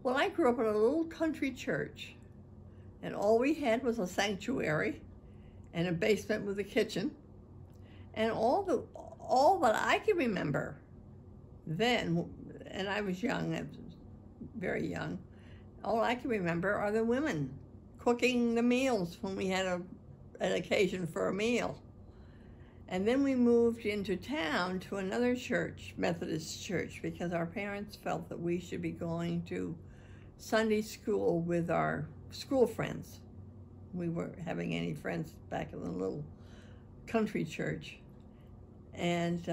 Well, I grew up in a little country church, and all we had was a sanctuary and a basement with a kitchen, and all that I can remember then, and I was young, I was very young, all I can remember are the women cooking the meals when we had an occasion for a meal. And then we moved into town to another church, Methodist church, because our parents felt that we should be going to Sunday school with our school friends. We weren't having any friends back in the little country church. And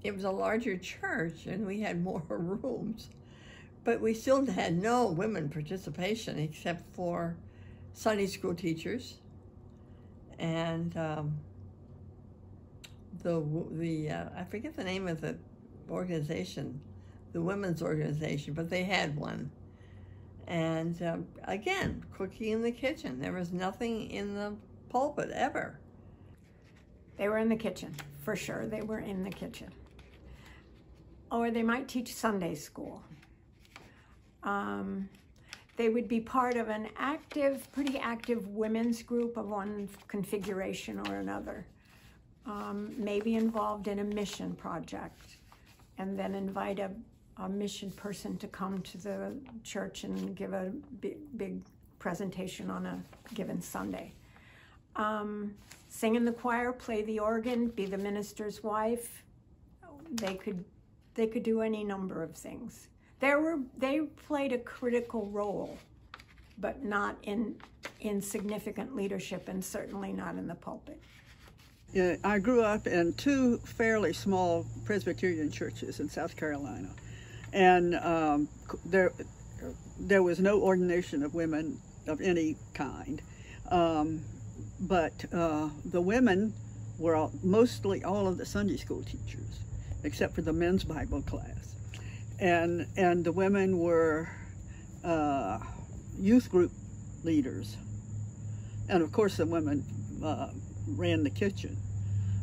it was a larger church and we had more rooms, but we still had no women participation except for Sunday school teachers and I forget the name of the organization, the women's organization, but they had one. And again, cooking in the kitchen. There was nothing in the pulpit ever. They were in the kitchen, for sure. They were in the kitchen. Or they might teach Sunday school. They would be part of an active, pretty active women's group of one configuration or another. Maybe involved in a mission project, and then invite a mission person to come to the church and give a big presentation on a given Sunday. Sing in the choir, play the organ, be the minister's wife. They could do any number of things. They played a critical role, but not in significant leadership, and certainly not in the pulpit. Yeah, I grew up in two fairly small Presbyterian churches in South Carolina, and there was no ordination of women of any kind, but the women were mostly all of the Sunday school teachers, except for the men's Bible class, and the women were youth group leaders, and of course the women ran the kitchen.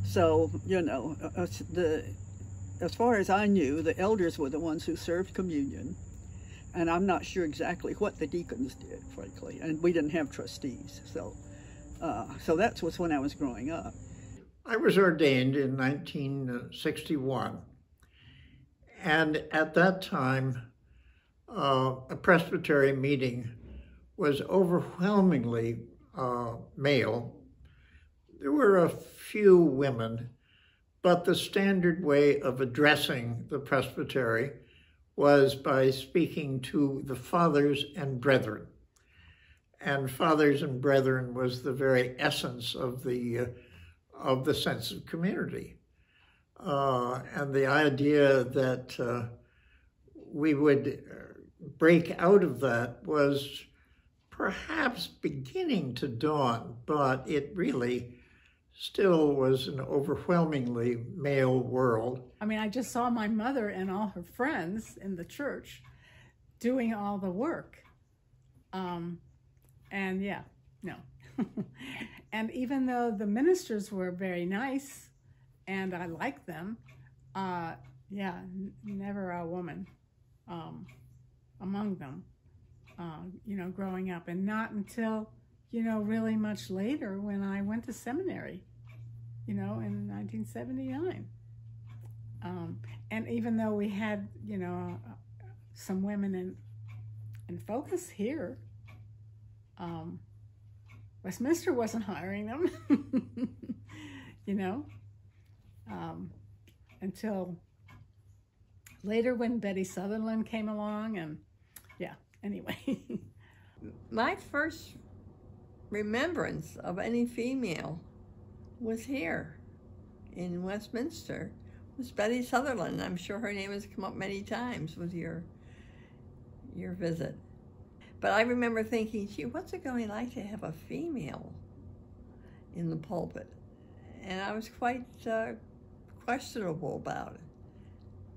So, you know, as far as I knew, the elders were the ones who served communion, and I'm not sure exactly what the deacons did, frankly, and we didn't have trustees. So that was when I was growing up. I was ordained in 1961, and at that time, a presbytery meeting was overwhelmingly male. There were a few women, but the standard way of addressing the presbytery was by speaking to the fathers and brethren. And fathers and brethren was the very essence of the sense of community. And the idea that we would break out of that was perhaps beginning to dawn, but it really still was an overwhelmingly male world. I mean, I just saw my mother and all her friends in the church doing all the work. And yeah, no. And even though the ministers were very nice and I liked them, yeah, never a woman among them, you know, growing up. And not until, you know, really much later when I went to seminary, you know, in 1979. And even though we had, you know, some women in focus here, Westminster wasn't hiring them, you know, until later when Betty Sutherland came along, and yeah, anyway. My first remembrance of any female was here in Westminster. It was Betty Sutherland. I'm sure her name has come up many times with your visit. But I remember thinking, gee, what's it going to be like to have a female in the pulpit? And I was quite questionable about it.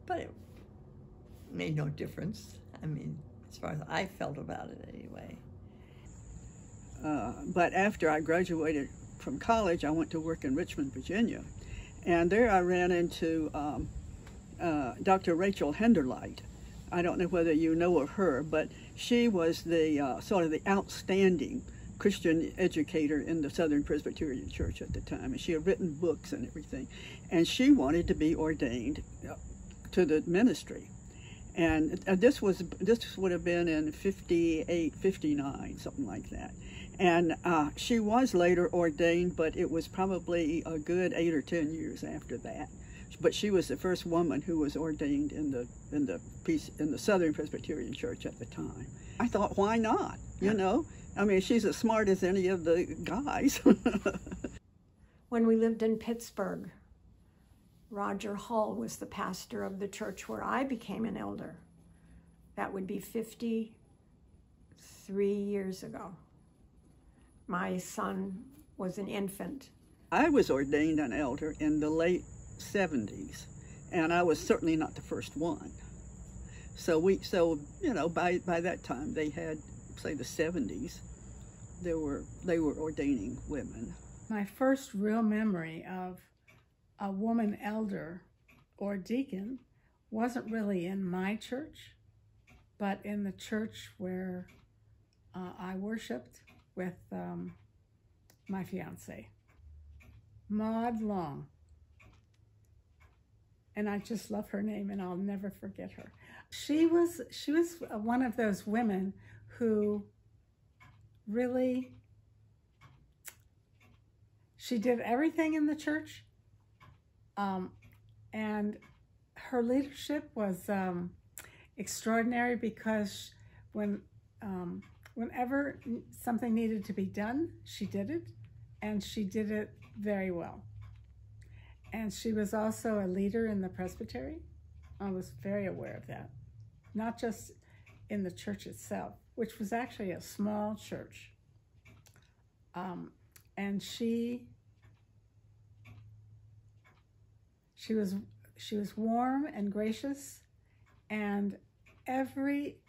But it made no difference. I mean, as far as I felt about it anyway. But after I graduated from college, I went to work in Richmond, Virginia. And there I ran into Dr. Rachel Henderlight, I don't know whether you know of her, but she was the sort of the outstanding Christian educator in the Southern Presbyterian Church at the time, and she had written books and everything, and she wanted to be ordained to the ministry. And this would have been in 58, 59, something like that. And she was later ordained, but it was probably a good 8 or 10 years after that. But she was the first woman who was ordained in the Southern Presbyterian Church at the time. I thought, why not? You know, I mean, she's as smart as any of the guys. When we lived in Pittsburgh, Roger Hull was the pastor of the church where I became an elder. That would be 53 years ago. My son was an infant. I was ordained an elder in the late 70s, and I was certainly not the first one. So you know, by that time they had, say, the 70s, they were ordaining women. My first real memory of a woman elder or deacon wasn't really in my church, but in the church where I worshiped with my fiance, Maud Long. And I just love her name, and I'll never forget her. She was one of those women who really, she did everything in the church, and her leadership was extraordinary, because whenever something needed to be done, she did it, and she did it very well. And she was also a leader in the presbytery. I was very aware of that, not just in the church itself, which was actually a small church. And she was warm and gracious, and every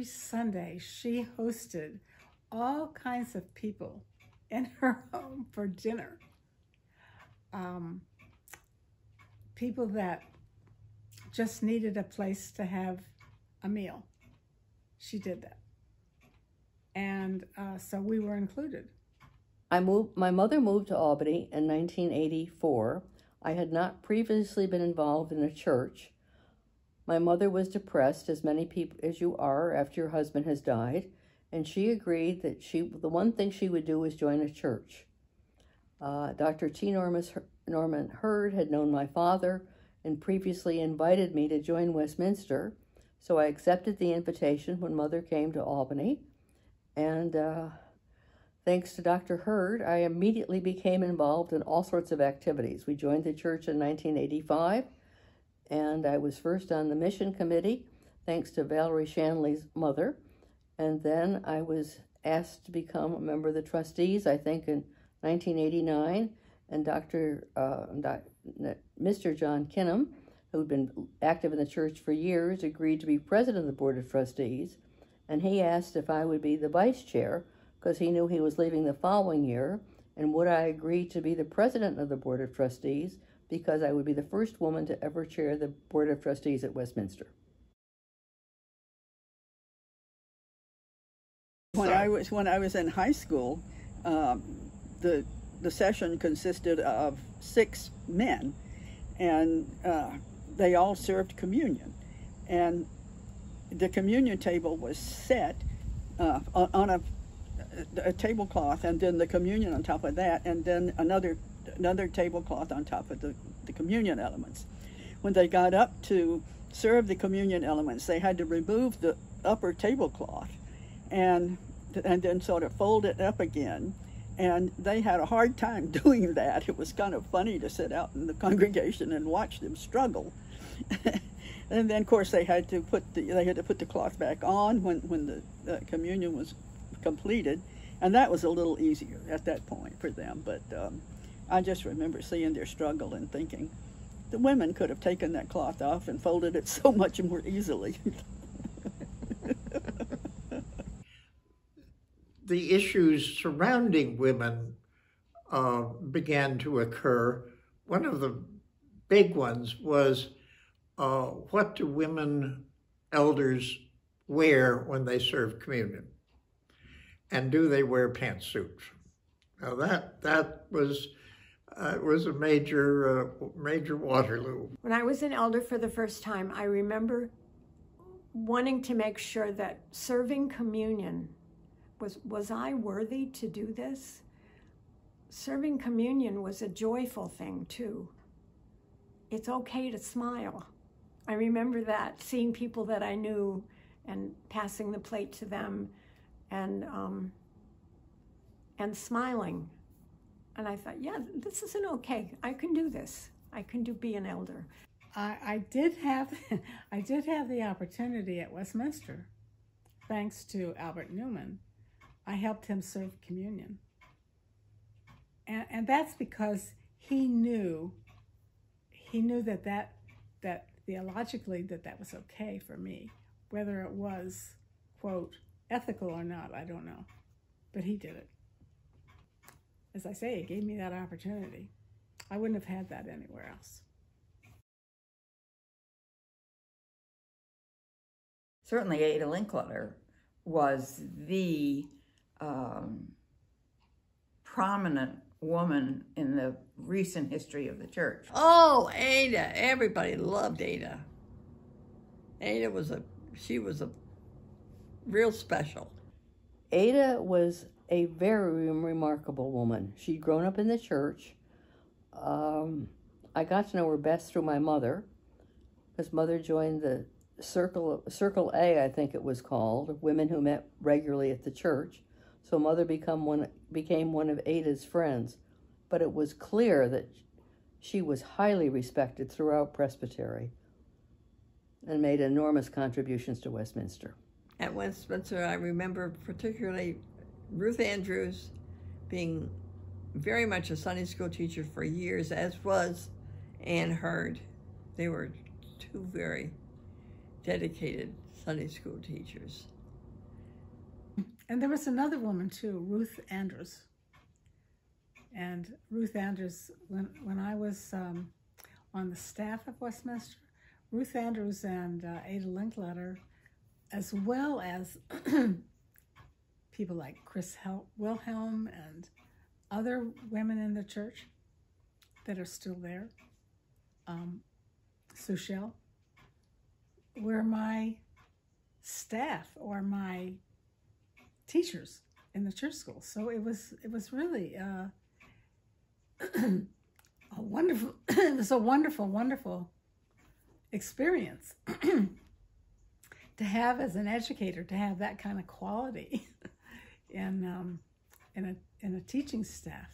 Sunday she hosted all kinds of people in her home for dinner. People that just needed a place to have a meal. She did that. And so we were included. My mother moved to Albany in 1984. I had not previously been involved in a church. My mother was depressed, as many people as you are, after your husband has died, and she agreed that the one thing she would do was join a church. Dr. T. Norman Hurd had known my father and previously invited me to join Westminster, so I accepted the invitation when Mother came to Albany, and thanks to Dr. Hurd, I immediately became involved in all sorts of activities. We joined the church in 1985, and I was first on the mission committee, thanks to Valerie Shanley's mother, and then I was asked to become a member of the trustees, I think in 1989, and Mr. John Kinham, who'd been active in the church for years, agreed to be president of the Board of Trustees, and he asked if I would be the vice chair, because he knew he was leaving the following year, and would I agree to be the president of the Board of Trustees, because I would be the first woman to ever chair the Board of Trustees at Westminster. When I was in high school, the session consisted of 6 men, and they all served communion. And the communion table was set on a tablecloth, and then the communion on top of that, and then another tablecloth on top of the communion elements. When they got up to serve the communion elements, they had to remove the upper tablecloth and then sort of fold it up again. And they had a hard time doing that. It was kind of funny to sit out in the congregation and watch them struggle. And then, of course, they had to put the cloth back on when the communion was completed, and that was a little easier at that point for them. But I just remember seeing their struggle and thinking, the women could have taken that cloth off and folded it so much more easily. The issues surrounding women began to occur. One of the big ones was, what do women elders wear when they serve communion? And do they wear pantsuits? Now that was a major Waterloo. When I was an elder for the first time, I remember wanting to make sure that serving communion, was I worthy to do this? Serving communion was a joyful thing too. It's okay to smile. I remember that, seeing people that I knew and passing the plate to them and smiling. And I thought, yeah, this isn't okay. I can do this. I can be an elder. I did have the opportunity at Westminster, thanks to Albert Newman. I helped him serve communion. And that's because he knew that theologically that was okay for me. Whether it was, quote, ethical or not, I don't know. But he did it. As I say, he gave me that opportunity. I wouldn't have had that anywhere else. Certainly Ada Linkletter was the prominent woman in the recent history of the church. Oh, Ada. Everybody loved Ada. She was a real special. Ada was a very remarkable woman. She'd grown up in the church. I got to know her best through my mother, because Mother joined the Circle A, I think it was called, women who met regularly at the church. So Mother became one of Ada's friends. But it was clear that she was highly respected throughout Presbytery and made enormous contributions to Westminster. At Westminster, I remember particularly Ruth Andrews being very much a Sunday school teacher for years, as was Ann Hurd. They were two very dedicated Sunday school teachers. And there was another woman too, Ruth Andrews. And Ruth Andrews, when I was on the staff of Westminster, Ruth Andrews and Ada Linkletter, as well as people like Chris Wilhelm and other women in the church that are still there, Sushel, were my staff or my teachers in the church school. So it was really a wonderful it was a wonderful experience to have as an educator, to have that kind of quality in a teaching staff.